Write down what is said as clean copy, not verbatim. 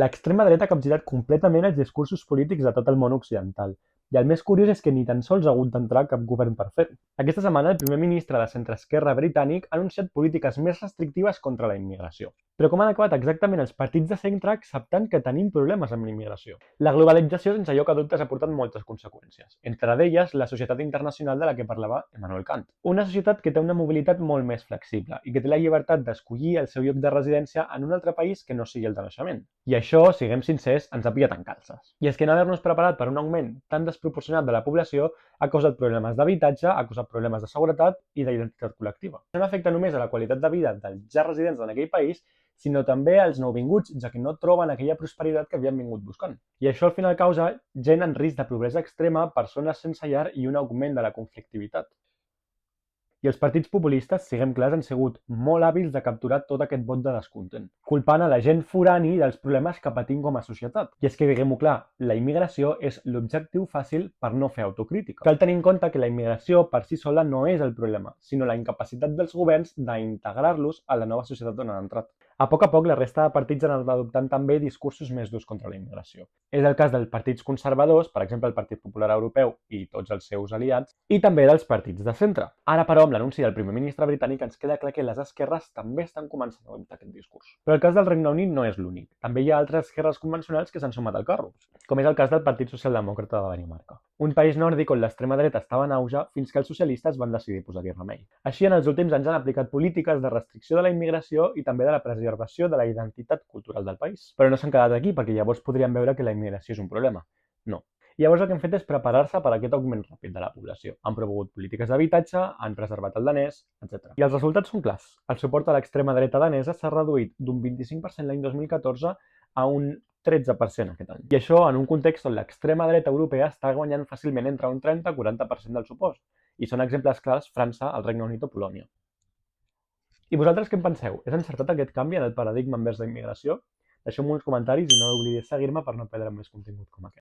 L'extrema dreta ha capgirat completament els discursos polítics de tot el món occidental. I el més curiós és que ni tan sols ha hagut d'entrar cap govern per fer-ho. Aquesta setmana, el primer ministre de centreesquerra britànic ha anunciat polítiques més restrictives contra la immigració. Però com han acabat exactament els partits de centre acceptant que tenim problemes amb la immigració? La globalització, sense lloc a dubtes, ha portat moltes conseqüències. Entre d'elles, la societat internacional de la que parlava Immanuel Kant. Una societat que té una mobilitat molt més flexible i que té la llibertat d'escollir el seu lloc de residència en un altre país que no sigui el de naixement. I això, siguem sincers, ens ha pillat en calces. I és que no haver-nos preparat per un augment tan desproporcionat de la població ha causat problemes d'habitatge, ha causat problemes de seguretat i d'identitat col·lectiva. Això no afecta només a la qualitat de vida dels ja residents en aquell país, sinó també als nouvinguts, ja que no troben aquella prosperitat que havien vingut buscant. I això al final causa gent en risc de pobresa extrema, persones sense llar i un augment de la conflictivitat. I els partits populistes, siguem clars, han sigut molt hàbils de capturar tot aquest vot de descontent, culpant a la gent forani dels problemes que patim com a societat. I és que, diguem-ho clar, la immigració és l'objectiu fàcil per no fer autocrítica. Cal tenir en compte que la immigració per si sola no és el problema, sinó la incapacitat dels governs d'integrar-los a la nova societat on han entrat. A poc, la resta de partits han anat adoptant també discursos més durs contra la immigració. És el cas dels partits conservadors, per exemple el Partit Popular Europeu i tots els seus aliats, i també dels partits de centre. Ara, però, amb l'anunci del primer ministre britànic ens queda clar que les esquerres també estan començant a adoptar aquest discurs. Però el cas del Regne Unit no és l'únic. També hi ha altres esquerres convencionals que s'han sumat al carro, com és el cas del Partit Socialdemòcrata de Dinamarca. Un país nòrdic on l'extrema dreta estava en auge fins que els socialistes van decidir posar-hi remei. Així, en els últims anys han aplicat polítiques de restricció de la immigració i també de la preservació de la identitat cultural del país. Però no s'han quedat aquí, perquè llavors podríem veure que la immigració és un problema. No. Llavors el que han fet és preparar-se per a aquest augment ràpid de la població. Han promogut polítiques d'habitatge, han preservat el danès, etc. I els resultats són clars. El suport a l'extrema dreta danesa s'ha reduït d'un 25% l'any 2014 a un 13% aquest any. I això en un context on l'extrema dreta europea està guanyant fàcilment entre un 30 i 40% del suport. I són exemples clars França, el Regne Unit o Polònia. I vosaltres què en penseu? És encertat aquest canvi en el paradigma envers la immigració? Deixeu-me uns comentaris i no oblideu seguir-me per no perdre més contingut com aquest.